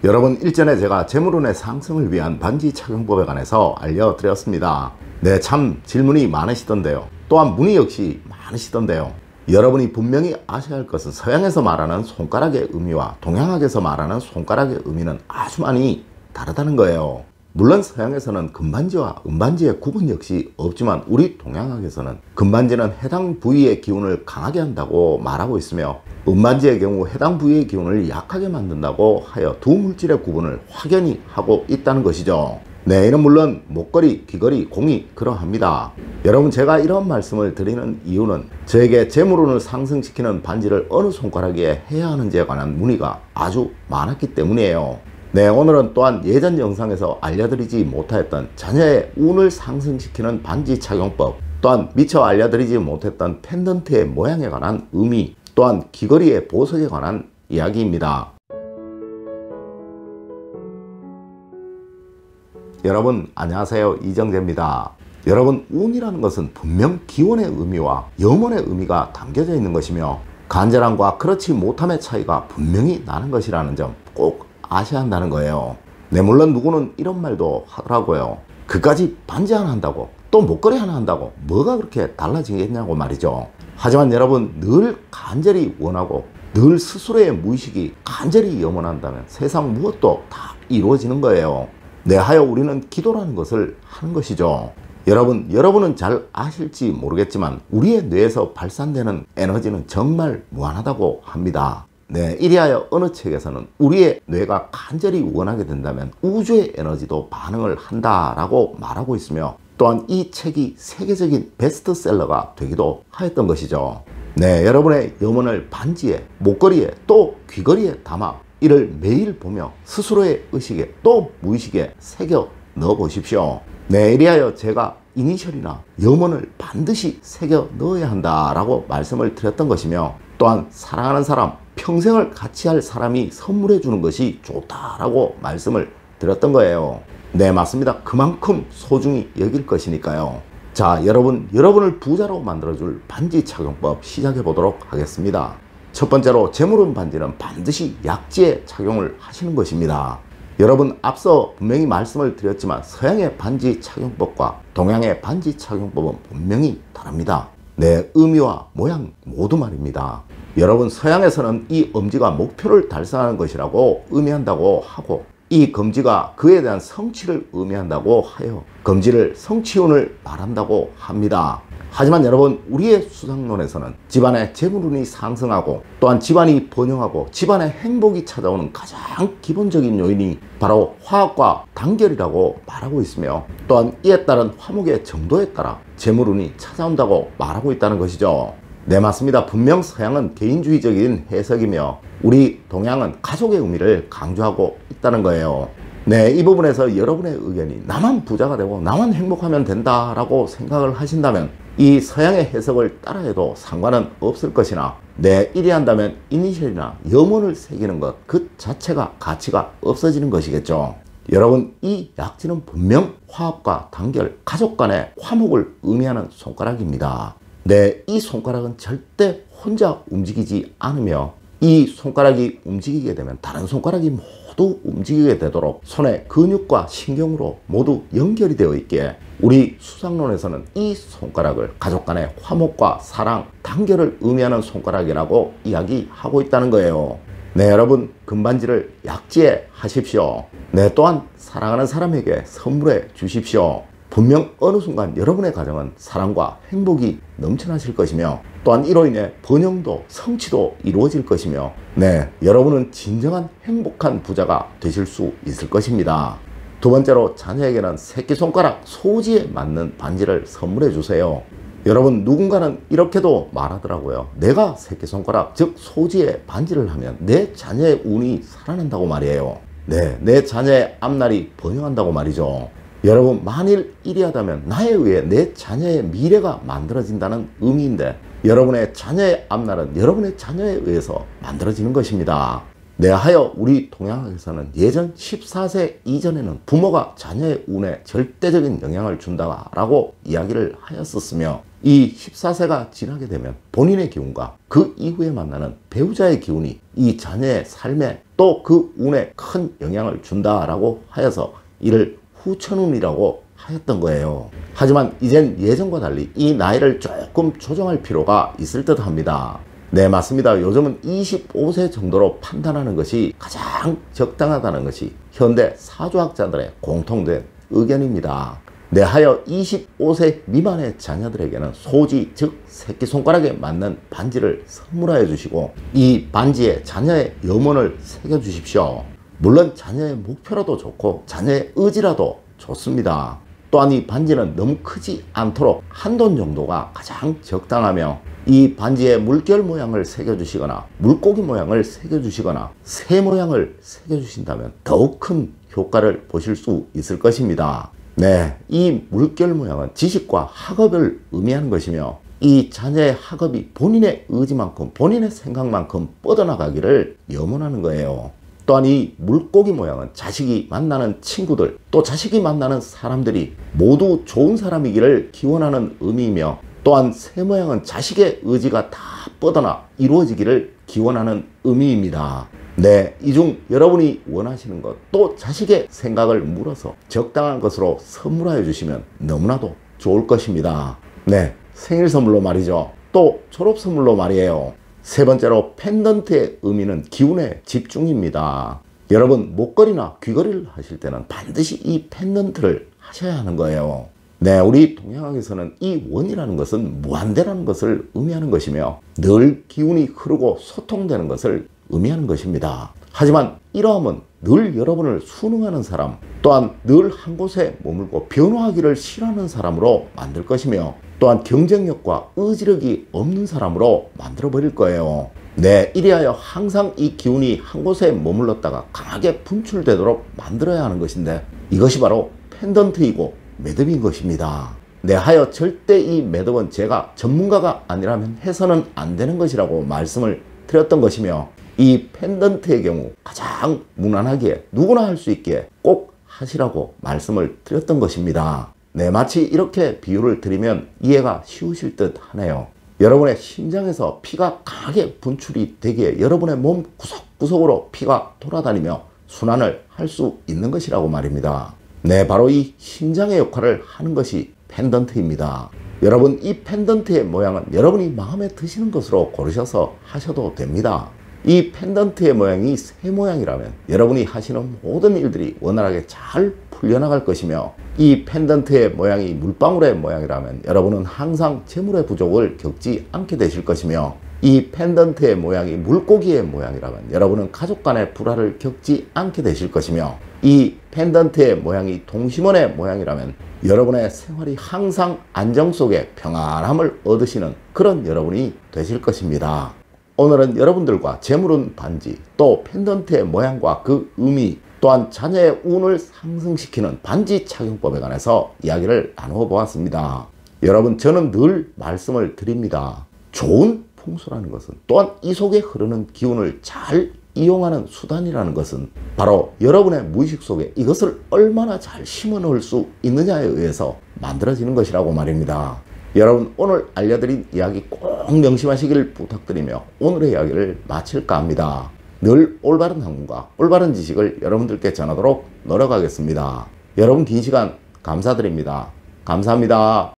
여러분, 일전에 제가 재물운의 상승을 위한 반지 착용법에 관해서 알려드렸습니다. 네, 참 질문이 많으시던데요. 또한 문의 역시 많으시던데요. 여러분이 분명히 아셔야 할 것은 서양에서 말하는 손가락의 의미와 동양학에서 말하는 손가락의 의미는 아주 많이 다르다는 거예요. 물론 서양에서는 금반지와 은반지의 구분 역시 없지만 우리 동양학에서는 금반지는 해당 부위의 기운을 강하게 한다고 말하고 있으며 은반지의 경우 해당 부위의 기운을 약하게 만든다고 하여 두 물질의 구분을 확연히 하고 있다는 것이죠. 네, 이는 물론 목걸이, 귀걸이, 공이 그러합니다. 여러분, 제가 이런 말씀을 드리는 이유는 저에게 재물운을 상승시키는 반지를 어느 손가락에 해야 하는지에 관한 문의가 아주 많았기 때문이에요. 네, 오늘은 또한 예전 영상에서 알려드리지 못하였던 자녀의 운을 상승시키는 반지 착용법, 또한 미처 알려드리지 못했던 펜던트의 모양에 관한 의미, 또한 귀걸이의 보석에 관한 이야기입니다. 여러분, 안녕하세요. 이정재입니다. 여러분, 운이라는 것은 분명 기원의 의미와 영원의 의미가 담겨져 있는 것이며 간절함과 그렇지 못함의 차이가 분명히 나는 것이라는 점 꼭 아셔야 한다는 거예요. 네, 물론 누구는 이런 말도 하더라고요. 그까지 반지 하나 한다고 또 목걸이 하나 한다고 뭐가 그렇게 달라지겠냐고 말이죠. 하지만 여러분, 늘 간절히 원하고 늘 스스로의 무의식이 간절히 염원한다면 세상 무엇도 다 이루어지는 거예요. 네, 하여 우리는 기도라는 것을 하는 것이죠. 여러분은 잘 아실지 모르겠지만 우리의 뇌에서 발산되는 에너지는 정말 무한하다고 합니다. 네, 이리하여 어느 책에서는 우리의 뇌가 간절히 원하게 된다면 우주의 에너지도 반응을 한다라고 말하고 있으며 또한 이 책이 세계적인 베스트셀러가 되기도 하였던 것이죠. 네, 여러분의 염원을 반지에, 목걸이에, 또 귀걸이에 담아 이를 매일 보며 스스로의 의식에 또 무의식에 새겨 넣어 보십시오. 네, 이리하여 제가 이니셜이나 염원을 반드시 새겨 넣어야 한다라고 말씀을 드렸던 것이며 또한 사랑하는 사람, 평생을 같이 할 사람이 선물해 주는 것이 좋다라고 말씀을 드렸던 거예요. 네, 맞습니다. 그만큼 소중히 여길 것이니까요. 자, 여러분을 부자로 만들어줄 반지 착용법 시작해 보도록 하겠습니다. 첫 번째로, 재물운 반지는 반드시 약지에 착용을 하시는 것입니다. 여러분, 앞서 분명히 말씀을 드렸지만 서양의 반지 착용법과 동양의 반지 착용법은 분명히 다릅니다. 네, 의미와 모양 모두 말입니다. 여러분, 서양에서는 이 엄지가 목표를 달성하는 것이라고 의미한다고 하고 이 검지가 그에 대한 성취를 의미한다고 하여 검지를 성취운을 말한다고 합니다. 하지만 여러분, 우리의 수상론에서는 집안의 재물운이 상승하고 또한 집안이 번영하고 집안의 행복이 찾아오는 가장 기본적인 요인이 바로 화합과 단결이라고 말하고 있으며 또한 이에 따른 화목의 정도에 따라 재물운이 찾아온다고 말하고 있다는 것이죠. 네, 맞습니다. 분명 서양은 개인주의적인 해석이며 우리 동양은 가족의 의미를 강조하고 있다는 거예요. 네, 이 부분에서 여러분의 의견이 나만 부자가 되고 나만 행복하면 된다라고 생각을 하신다면 이 서양의 해석을 따라해도 상관은 없을 것이나 네, 이리 한다면 이니셜이나 염원을 새기는 것 그 자체가 가치가 없어지는 것이겠죠. 여러분, 이 약지는 분명 화합과 단결, 가족 간의 화목을 의미하는 손가락입니다. 네, 이 손가락은 절대 혼자 움직이지 않으며 이 손가락이 움직이게 되면 다른 손가락이 모두 움직이게 되도록 손의 근육과 신경으로 모두 연결이 되어 있기에 우리 수상론에서는 이 손가락을 가족 간의 화목과 사랑, 단결을 의미하는 손가락이라고 이야기하고 있다는 거예요. 네, 여러분, 금반지를 약지에 하십시오. 네, 또한 사랑하는 사람에게 선물해 주십시오. 분명 어느 순간 여러분의 가정은 사랑과 행복이 넘쳐나실 것이며 또한 이로 인해 번영도 성취도 이루어질 것이며 네, 여러분은 진정한 행복한 부자가 되실 수 있을 것입니다. 두 번째로, 자녀에게는 새끼손가락 소지에 맞는 반지를 선물해 주세요. 여러분, 누군가는 이렇게도 말하더라고요. 내가 새끼손가락, 즉 소지에 반지를 하면 내 자녀의 운이 살아난다고 말이에요. 네, 내 자녀의 앞날이 번영한다고 말이죠. 여러분, 만일 이리하다면 나에 의해 내 자녀의 미래가 만들어진다는 의미인데 여러분의 자녀의 앞날은 여러분의 자녀에 의해서 만들어지는 것입니다. 내하여 우리 동양학에서는 예전 14세 이전에는 부모가 자녀의 운에 절대적인 영향을 준다라고 이야기를 하였었으며, 이 14세가 지나게 되면 본인의 기운과 그 이후에 만나는 배우자의 기운이 이 자녀의 삶에 또 그 운에 큰 영향을 준다라고 하여서 이를 후천운이라고 하였던 거예요. 하지만 이젠 예전과 달리 이 나이를 조금 조정할 필요가 있을 듯 합니다. 네, 맞습니다. 요즘은 25세 정도로 판단하는 것이 가장 적당하다는 것이 현대 사주학자들의 공통된 의견입니다. 내하여 25세 미만의 자녀들에게는 소지, 즉 새끼손가락에 맞는 반지를 선물하여 주시고, 이 반지에 자녀의 염원을 새겨 주십시오. 물론 자녀의 목표라도 좋고 자녀의 의지라도 좋습니다. 또한 이 반지는 너무 크지 않도록 한돈 정도가 가장 적당하며, 이 반지에 물결 모양을 새겨주시거나 물고기 모양을 새겨주시거나 새 모양을 새겨주신다면 더욱 큰 효과를 보실 수 있을 것입니다. 네, 이 물결 모양은 지식과 학업을 의미하는 것이며, 이 자녀의 학업이 본인의 의지만큼 본인의 생각만큼 뻗어나가기를 염원하는 거예요. 또한 이 물고기 모양은 자식이 만나는 친구들, 또 자식이 만나는 사람들이 모두 좋은 사람이기를 기원하는 의미이며, 또한 새 모양은 자식의 의지가 다 뻗어나 이루어지기를 기원하는 의미입니다. 네, 이 중 여러분이 원하시는 것, 또 자식의 생각을 물어서 적당한 것으로 선물하여 주시면 너무나도 좋을 것입니다. 네, 생일 선물로 말이죠. 또 졸업 선물로 말이에요. 세 번째로 펜던트의 의미는 기운의 집중입니다. 여러분, 목걸이나 귀걸이를 하실 때는 반드시 이 펜던트를 하셔야 하는 거예요. 네, 우리 동양학에서는 이 원이라는 것은 무한대라는 것을 의미하는 것이며, 늘 기운이 흐르고 소통되는 것을 의미하는 것입니다. 하지만 이러함은 늘 여러분을 순응하는 사람, 또한 늘 한 곳에 머물고 변화하기를 싫어하는 사람으로 만들 것이며, 또한 경쟁력과 의지력이 없는 사람으로 만들어 버릴 거예요. 네, 이리하여 항상 이 기운이 한 곳에 머물렀다가 강하게 분출되도록 만들어야 하는 것인데, 이것이 바로 펜던트이고 매듭인 것입니다. 네, 하여 절대 이 매듭은 제가 전문가가 아니라면 해서는 안 되는 것이라고 말씀을 드렸던 것이며, 이 펜던트의 경우 가장 무난하게 누구나 할 수 있게 꼭 하시라고 말씀을 드렸던 것입니다. 네, 마치 이렇게 비유를 드리면 이해가 쉬우실 듯 하네요. 여러분의 심장에서 피가 강하게 분출이 되기에 여러분의 몸 구석구석으로 피가 돌아다니며 순환을 할 수 있는 것이라고 말입니다. 네, 바로 이 심장의 역할을 하는 것이 펜던트입니다. 여러분, 이 펜던트의 모양은 여러분이 마음에 드시는 것으로 고르셔서 하셔도 됩니다. 이 펜던트의 모양이 새 모양이라면 여러분이 하시는 모든 일들이 원활하게 잘 풀려나갈 것이며, 이 펜던트의 모양이 물방울의 모양이라면 여러분은 항상 재물의 부족을 겪지 않게 되실 것이며, 이 펜던트의 모양이 물고기의 모양이라면 여러분은 가족 간의 불화를 겪지 않게 되실 것이며, 이 펜던트의 모양이 동심원의 모양이라면 여러분의 생활이 항상 안정 속에 평안함을 얻으시는 그런 여러분이 되실 것입니다. 오늘은 여러분들과 재물운 반지, 또 펜던트의 모양과 그 의미, 또한 자녀의 운을 상승시키는 반지 착용법에 관해서 이야기를 나누어 보았습니다. 여러분, 저는 늘 말씀을 드립니다. 좋은 풍수라는 것은, 또한 이 속에 흐르는 기운을 잘 이용하는 수단이라는 것은 바로 여러분의 무의식 속에 이것을 얼마나 잘 심어 넣을 수 있느냐에 의해서 만들어지는 것이라고 말입니다. 여러분, 오늘 알려드린 이야기 꼭 명심하시길 부탁드리며 오늘의 이야기를 마칠까 합니다. 늘 올바른 학문과 올바른 지식을 여러분들께 전하도록 노력하겠습니다. 여러분, 긴 시간 감사드립니다. 감사합니다.